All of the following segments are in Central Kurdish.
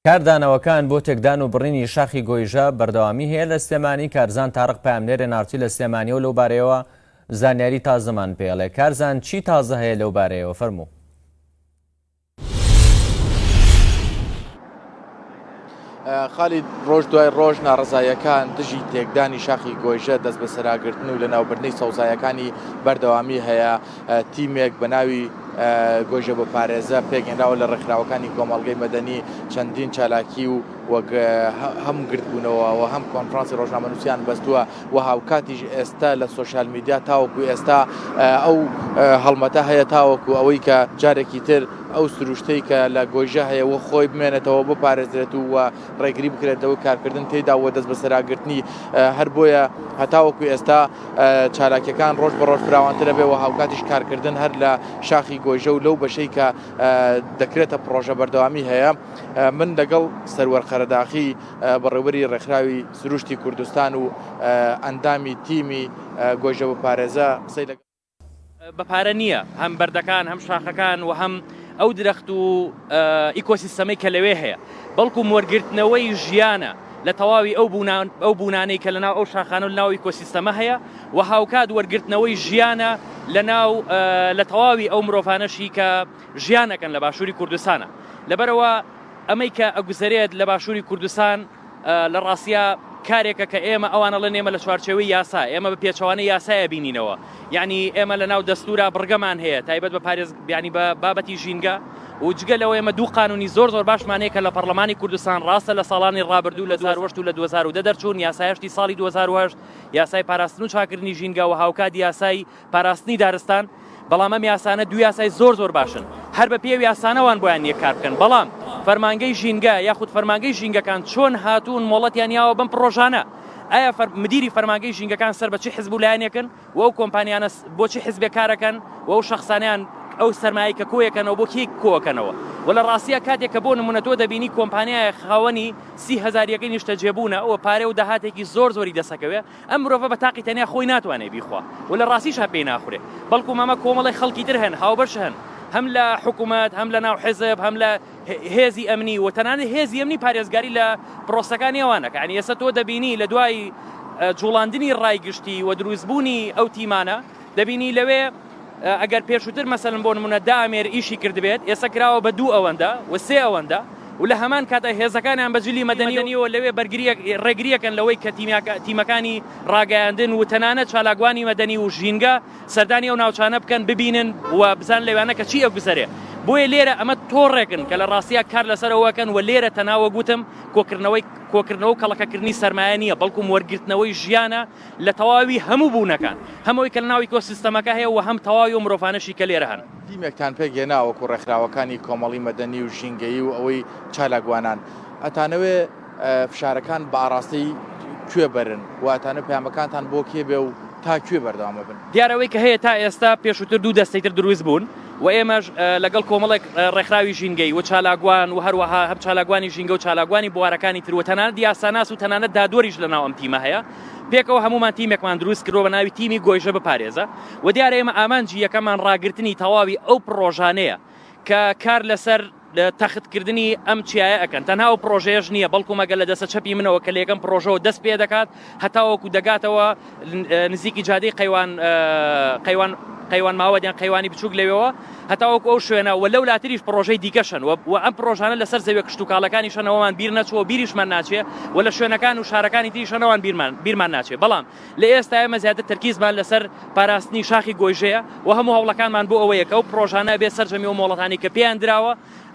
کاردانەوەکان بۆ تێکدان و بڕینی شاخی گۆیژە بەردەوامی هەیە لە سلێمانی. کارزان تارق پامنێرە ناوچی لە سلێمانی و لەو بارەیەوە زانیاری تازەمان پێڵێ. کارزان چی تازە هەیە لەو بارەیەوە؟ فەرموو. خاڵید ڕۆژ دوای ڕۆژ ناڕزایەکان دژی تێکدانی شاخی گۆیژە دەست بە سەراگرتن و لە ناوبردنەی سەوزایەکانی بەردەوامی هەیە. تیمێک بە ناوی گۆیژە بە پارێزە پێگەێنراوە لە ڕێکخراوەکانی کۆمەڵگەی مەدەنی چەندین چالاکی و وەک هەم گرتبوونەوە و هەم کۆنفرانسی ڕۆژنامەنووسیان بەستووە و هاوکاتیش ئێستا لە سۆشیال میدیا تاوەکو ئێستا ئەو هەڵمەتە هەیە تاوەکو ئەوەی کە جارێکی تر ئەو سروشتەی کە لە گۆیژە هەیە و خۆی بمێنێتەوە بپارێزرێت و ڕێگری بکرێتەوە کارکردن تێدا و دەست بە سەراگرتنی هەر بۆیە هەتاوەکو ئێستا چالاکیەکان ڕۆژ بە ڕۆژ فراوانترە بێ و هاوکاتیش کارکردن هەر لە شاخی گۆیژە و لەو بەشەی کە دەکرێتە پرۆژە بەردەوامی هەیە. من لەگەڵ سەروەرخەرەداخی بەڕێوەبەری ڕێکخراوی سروشتی کوردستان و ئەندامی تیمی گۆیژە بە پارێزە قسەی بەپارە نییە، هەم بەردەکان هەم شاخەکان و هەم ئەو درەخت و ئیکۆسیستەمەی کە لەوێ هەیە، بەڵکو وەرگرتنەوەی ژیانە لە تەواوی ئەو بوونانەی کە لەناو ئەو شاخانە و لەناو ئیکۆسیستەمە هەیە و هاوکات وەرگرتنەوەی ژیانە لە تەواوی ئەو مرۆڤانەشی کە ژیانەکەن لە باشووری کوردستانە. لەبەرەوە ئەمەی کە ئەگوزارێت لە باشووری کوردستان لە ڕاستیە کارێکە کە ئێمە ئەوانە لە نێمە لە چوارچێوەی یاسا، ئێمە بە پێچەوانەی یاسایە بینینەوە. یعنی ئێمە لە ناو دەستورە بڕگەمان هەیە تایبەت بە پارێز ینی بە بابەتی ژینگە و جگە لەوە ئێمە دوو قانونی زۆر باشمانەیە کە لە پەرلەمانی کوردستان ڕاستە لە ساڵانی ڕابردوو لە 2008 و لە 2010 دەرچوون. یاسایشتی ساڵی 2008 یاسای پاراستن و چاکردنی ژینگە و هاوکات یاسای پاراستنی دارستان. بەڵام ئەم یاسانە دوو یاسای زۆر باشن، هەر بە پێوی یاسانەوان بۆیان یەک کار بکەن. بەڵام فەرمانگەی ژینگە یاخود فەرمانگەی ژینگەکان چۆن هاتوون مۆڵەتیان یاوە بەم پرۆژانە؟ ئایا مدیری فەرمانگەی ژینگەکان سەر بە چی حیزب و لایەنێکن و ئەو کۆمپانیانە بۆچی حیزبێک کارەکەن و ئەو شەخسانیان ئەو سەرمایی کە کۆیەکەنەوە بۆ کێک کۆکەنەوە؟ و لە ڕاستیە کاتێک کە بۆ نمونە تۆ دەبینی کۆمپانیای خاوەنی 30,000 یەکەی نیشتە جێبوونە ئەوە پارێ و داهاتێکی زۆری دەسەکەوێ، ئەم مرۆڤە بە تاقی تەنیا خۆی ناتوانێت بیخوا و لە ڕاستیش پێی ناخورێ. بەڵکو مامە کۆمەڵی خەڵکی تر هەن، هاوبەش هەن، هەم لە حکوومەت هەم لە ناو حیزب هەم لە هێزی ئەمنی و تەنانەت هێزی ئەمنی پارێزگاری لە پرۆسەکانی ئەوانەکە. ینی ئێستا تۆ دەبینی لە دوای جوڵاندنی ڕایگشتی و دروستبوونی ئەو تیمانە دەبینی لەوێ ئەگەر پێشووتر مەسەلەن بۆ نمونە 10 ئامێر ئیشی کردبێت، ئێستا کراوە بە 2 ئەوەندە و 3 ئەوەندە و لە هەمان کاتە هێزەکانیان بەجلی مەدەنیەوە لەوێ ڕێگریەکەن لەوەی کە تیمەکانی ڕاگەیاندن و تەنانەت چالاکوانی مەدەنی و ژینگە سەردانی ئەو ناوچانە بکەن ببینن و بزان لەوانە کە چی ئەگوزارێ. بۆیە لێرە ئەمە تۆڕێکن کە لە ڕاستیە کار لەسەرەوەکەن و لێرە تەناوە گوتم کۆکردنەوە و کەڵەکەکردنی سەرمایە نییە، بەڵکو وەرگرتنەوەی ژیانە لە تەواوی هەموو بوونەکان، هەمووی کە لە ناو ئیکۆسیستەمەکە هەیە و هەم تەواوی و مرۆڤانەشی کە لێرە هەن. تیمێکتان پێگەێناوەکو ڕێکخراوەکانی کۆمەڵی مەدەنی و ژینگەیی و ئەوەی چالاکوانان، ئەتانەوێ فشارەکان بە ئاڕاستی کوێ بەرن و ئەتانە پەیامەکانتان بۆ کێ بێ و تا کوێ بەردەوامە بن؟ دیارەوەی کە هەیە تا ئێستا پێشووتر 2 دەستەی تر دروست بوون و ئێمەش لەگەڵ کۆمەڵێک ڕێکخراوی ژینگەی و چالاکوان و هەروەها هەم چالاکوانی ژینگە و چالاکوانی بوارەکانی تر و تەنانەت یاساناس و تەنانەت دادوەریش لەناو ئەم تیمە هەیە. پێکەوە هەمومان تیمێکمان دروست کردەوە بە ناوی تیمی گۆیژە بە پارێزە و دیارە ئێمە ئامانجی یەکەمان ڕاگررتنی تەواوی ئەو پرۆژانەیە کە کار لەسەر تەختکردنی ئەم چیایە ئەەکەن. تەنها و پرۆژەیەش نییە، بەڵکو مەگەل لە دەستە چەپی منەوە کە لە یەکەم پرۆژەوە دەست پێ دەکات هەتاوەکو دەگاتەوە نزیکی جادەی قەیوان ماوەدیان قەیوانی بچووک لەوێەوە هەتاوەکو ئەو شوێنە و لەو لاتریش پرۆژەی دیکەشن و ئەم پرۆژانە لەسەر زەوێ کشت و کاڵەکانی شەنەوەمان بیر نەچوە بیریشمان ناچێ و لە شوێنەکان و شارەکانی تریشەنەوەوان بیرمان ناچێ. بەڵام لە ئێستا ئێمە زیاتر تەرکیزمان لەسەر پاراستنی شاخی گۆیژەیە و هەموو هەوڵەکانمان بۆ ئەوەیە کە ئەو پرۆژانە بێ سەرجەمی و مۆڵەتانی کە پێیان دراوە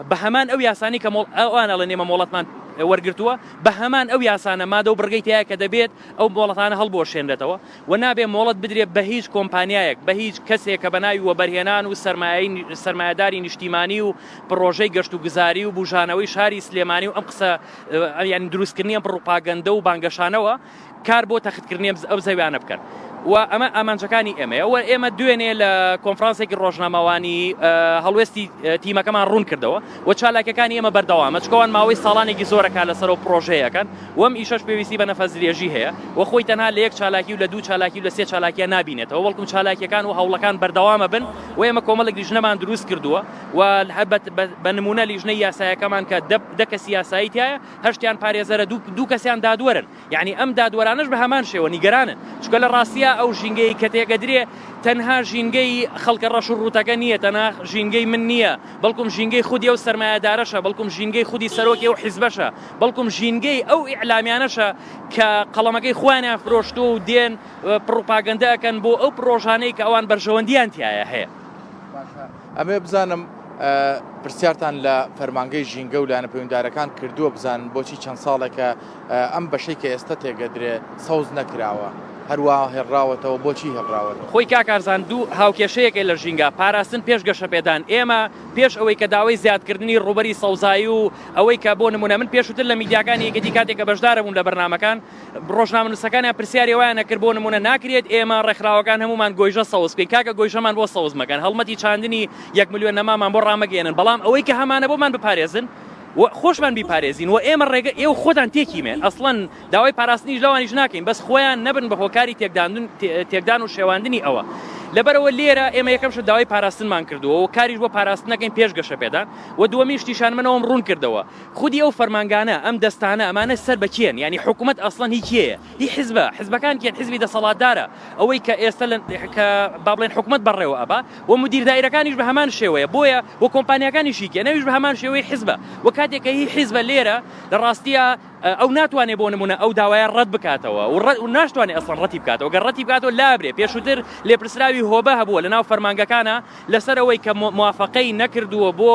بە هەمان ئەو یاسانی کە ئەوانە لە نێمە مۆڵەتمان وەرگرتووە بە هەمان ئەو یاسانە مادە و بڕگەی تایە کە دەبێت ئەو مۆڵەتانە هەڵبۆشێنرێتەوە و نابێ مۆڵەت بدرێت بە هیچ کۆمپانیایەک بە هیچ کەسێک کە بەناوی وەبەرهێنان و سەرمایەداری نیشتیمانی و پرۆژەی گەشت و گزاری و بوژانەوەی شاری سلێمانی و ئەم قسە یعنی دروستکردنی ئەم پڕۆپاگەندە و بانگەشانەوە کار بۆ تەختکردنی ئەو زەویانە بکەن. و ئەمە ئامانجەکانی ئێمەیە و ئێمە دوێنێ لە کۆنفرانسێکی ڕۆژنامەوانی هەڵوێستی تیمەکەمان ڕوون کردەوە و چالاکیەکانی ئێمە بەردەوامە چکەوان ماوەی ساڵانێکی زۆرەکە لەسەر پرۆژەیەکەن وەم ئیشەش پێویستی بە نەفەزرێژی هەیە و خۆی تەنها لە یەک چالاکی و لە دوو چالاکی و لە سێ چالاکیە نابینێتەوە بەڵکم چالاکیەکان و هەوڵەکان بەردەوامە بن و ئێمە کۆمەڵێک لیژنەمان دروست کردووە و بە نمونە لیژنەی یاسایەکەمان کە دە کەسی یاسایی تایە هەشتیان پارێزەرە دوو کەسیان دادوەرن یعنی ئەم دادوەرانش بە هەمان شێوە نیگەرانن چکە لە ڕاستیە ئەو ژینگەی کە تێگەدرێ تەنها ژینگەی خەڵکە ڕەش و ڕوتەکە نییە تەنها ژینگەی من نییە بەڵکم ژینگەی خودی ئەو سەرمایەدارەشە بەڵکم ژینگەی خودی سەرۆکی ئەو حیزبەشە بەڵکم ژینگەی ئەو ئیعلامیانەشە کە قەڵەمەکەی خۆیانیان فرۆشتۆ و دێن پڕۆپاگەندەکەن بۆ ئەو پرۆژانەی کە ئەوان بەرژەوەندیان تایە هەیە. ئەمێ بزانم پرسیارتان لە فەرمانگەی ژینگە و لایەنە پەیوەنددارەکان کردووە بزانن بۆچی چەند ساڵێکە ئەم بەشەی کە ئێستا تێگەدرێ سەوز نەکراوە هەروە هێڕاوەتەوە بۆچی هێڕاوەتەوە خۆی کاکارزان دوو هاوکێشەیەکی لە ژینگە پاراستن پێش گەشەپێدان ئێمە پێش ئەوەی کە داوای زیادکردنی ڕوبەری سەوزایی و ئەوەی کە بۆ نمونە من پێشووتر لە میدیاکانی یەکەتی کاتێکە بەشدارە بوون لە بەرنامەکان ڕۆژنامەنووسەکانیان پرسیاری وایە نەکرد بۆ نمونە ناکرێت ئێمە ڕێکخراوەکان هەمومان گۆیژە سەوز بکەین کاکە گۆیژەمان بۆ سەوز مەکەن هەڵمەتی چاندنی 1 ملیۆن نەمامان بۆ ڕامەگەێنن بەڵام ئەوەی کە هەمانە بۆمان بپارێزن و خۆشمان بیپارێزین و ئێمە ڕێگە ئێوە خۆتان تێکیمێن ئەسڵەن داوای پاراستنیش لەوانیش ناکەین بەس خۆیان نەبن بە هۆکاری تێکدان و شێواندنی ئەوە لەبەرەوە لێرە ئێمە یەکەمش داوای پاراستنمان کردووە و کاریش بۆ پاراستنەکەین پێش گەشەپێدان و دووەمیش تیشانمەوەم ڕوون کردەوە خودی ئەو فەرمانگانە ئەم دەستانە ئەمانە سەر بەکێن ینی حکوومەت ئەسڵەن هی کێیە هی حیزبەکان کێن حیزبی دەسەڵاتدارە ئەوەی کە ئێستا کە با بڵێن حکوومەت بەڕێوە ئەبا و مدیر دایرەکانیش بە هەمان شێوەیە بۆیە و کۆمپانیەکانیشی کێنەویش بە هەمان شێوەی حیزبە و کاتێککە هی حیزبە لێرە لە ڕاستیە ئەو ناتوانێت بۆ نمونە ئەو داوایە ڕەت بکاتەوە و ناشتوانێت ئەسڵەن ڕەتی بکاتەوە گەر ڕەتی بکاتەوە لابرێ پێشووتر لێپرسراوی هۆبە هەبووە لەناو فەرمانگەکانە لەسەر ئەوەی کە موافقەی نەکردووە بۆ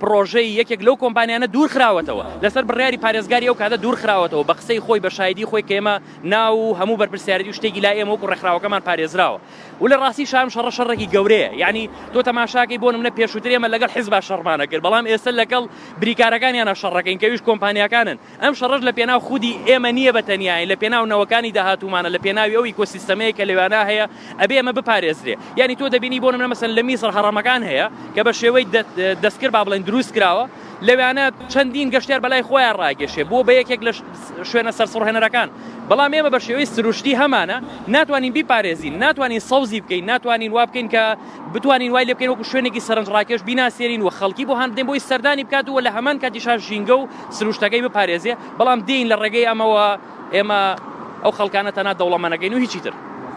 پرۆژەی یەکێک لەو کۆمپانیانە دوور خراوەتەوە لەسەر بڕیاری پارێزگاری ئەو کاتە دوور خراوەتەوە بە قسەی خۆی بە شایدی خۆی کە ئێمە ناو هەموو بەرپرسیارەتی و شتێکی لای ئێمە وەکو ڕێکخراوەکەمان پارێزراوە و لە ڕاستی شام شەڕێکی گەورەیە یعنی تۆ تەماشاکەی بۆ نمونە پێشووتر ئێمە لەگەڵ حیزب شەڕمانە کرد بەڵام ئێستا لەگەڵ بریکارەکانیانە شەڕەکەین کەویش کۆمپانیەکانن ئەم شەڕەش لە پێناو خودی ئێمە نییە بە تەنیایی لە پێناو نەوەکانی داهاتومانە لە پێناوی ئەو ئیکۆسیستەمەیە کە لەوانە هەیە ئەبێ ئەمە بپارێزرێ یعنی تۆ دەبینی بۆ نمونە مەسەن لە میسر هەڕەمەکان هەیە کە بە شێوەی دەستکرد با بڵێن دروست کراوە لەوانە چەندین گەشتیار بەلای خۆیان ڕاگەشێ بۆ بە یەکێک لە شوێنە سەرسڕهێنەرەکان بەڵام ئێمە بە شێوەی سروشتی هەمانە ناتوانین بیپارێزین ناتوانین سەوزی بکەین ناتوانین وا بکەین کە بتوانین وای لێ بکەین وەکو شوێنێکی سەرنجڕاکێش بیناسیێنین و خەڵکی بۆ هەندێن بۆی سەردانی بکاتەوە لە هەمان کاتیشا ژینگە و سروشتەکەی بپارێزێ بەڵام دێین لە ڕێگەی ئەمەوە ئێمە ئەو خەڵکانە تەنها دەوڵەمەنەکەین و هیچی تر